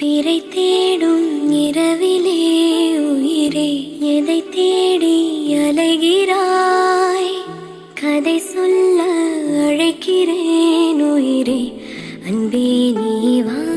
பிறை தேடும் இரவிலே உயிரே எதை தேடி அலைகிறாய்? கதை சொல்ல அழைக்கிறேன் உயிரே, அன்பே நீ வா.